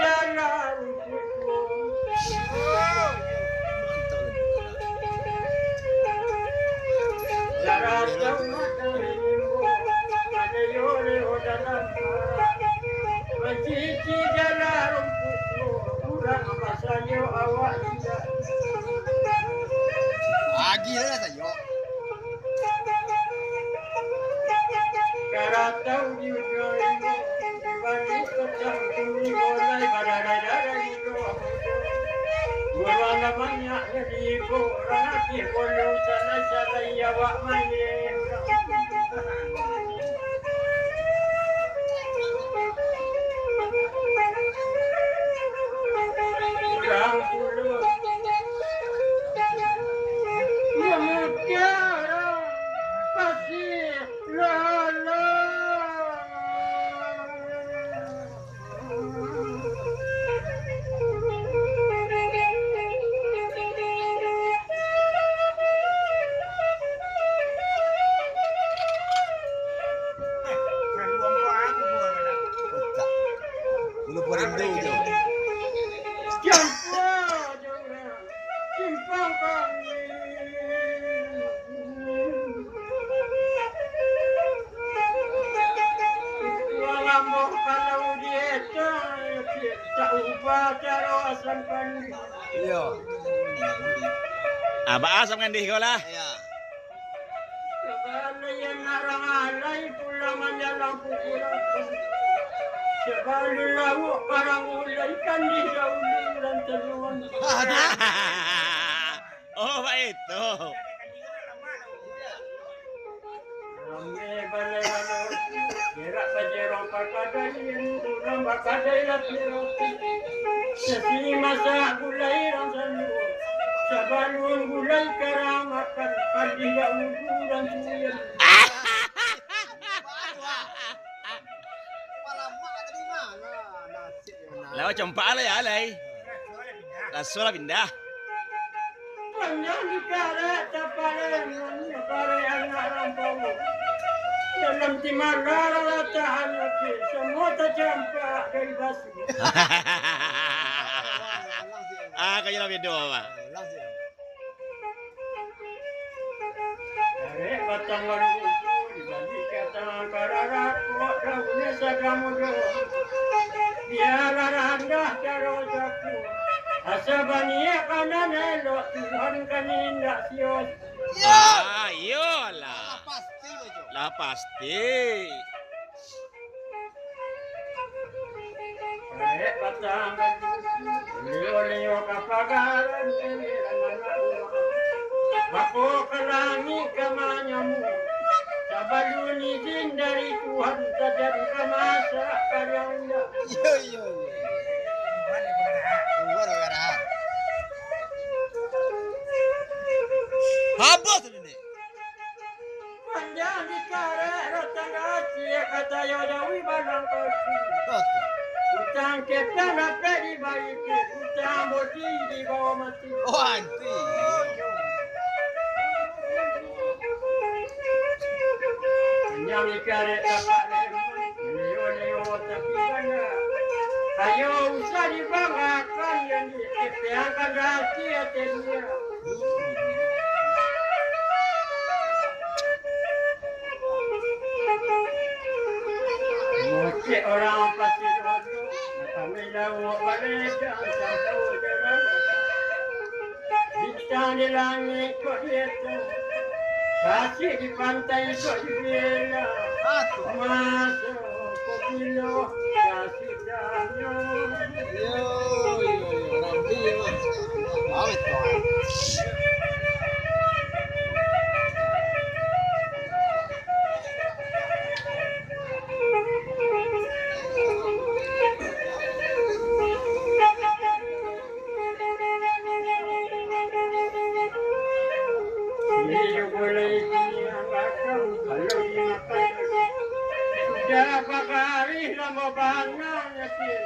dalam kuku. Jaratau matahimbo, Madayo dalam Mencici dalam kuku, kurang masayo awak tidak. Lagi lah saya. Jaratau diujoimu, dibanding kecang kuni boleh badai-badai itu. Orang namanya jadi orang hati bolu sana awak main. Kurang puluh. Ya mutiara pasti lala. Belum perindu je. Campur jangan simpang kami. Walau kalau dia tak ubah cara asam kami. Ya. Ba asam ngandih kau lah. Ya. Kalau yang narang alai pulang menjalang pukulan. Sebalik lawak karang ulai kan di jauh dan terluan. Oh, Pak itu. Ramai balai balai, gerak pajerong pakadai yang kurang pakadai lagi roti. Sesi masak gulai rangsanu, sebalun gulai kerang makan kali jauh dan suyan. Lewat campak lah ya, lay. Langsung lah pindah. Panjang di karet tapalen, karet anak rampau. Dalam timah tahan lagi, semua tercampak dari basi. Kau jalan video apa? Karet batang lalu, dibalik kata kararat, kok daunnya sagamudo. Biarlah rendah cara jaku. Asabania kanan elok Tuhan kan indah sios. Iyalah. Pasti bejo. Lah pasti. Karet batang Leo kapagaran Aku kelangi kemanyamu Sabalun izin dari Tuhan Terjadi kemasa karyanya. Yo. Luar negara. Habis ini. Panjang di karet rotang hati kata yodawi balang kosi. Betul. Utang kita dapat dibaiki, utang bodi di bawah mati. Oh, anti. Yang dikaret dapat Leo tapi mana? Ayo usah dibanggakan yang dipeangkan hati hatinya. Mesti orang pasti rodo. Kami lawak balik jangan tahu jalan. Bintang di langit kok hitam. Kasih di pantai kok dibela. Masuk kok bilo. Kasih danyo. Yo. Rambi mas. Awet tuan. Hidup boleh diangkat kalau dimakan. Sudah bakari lama banyak sih.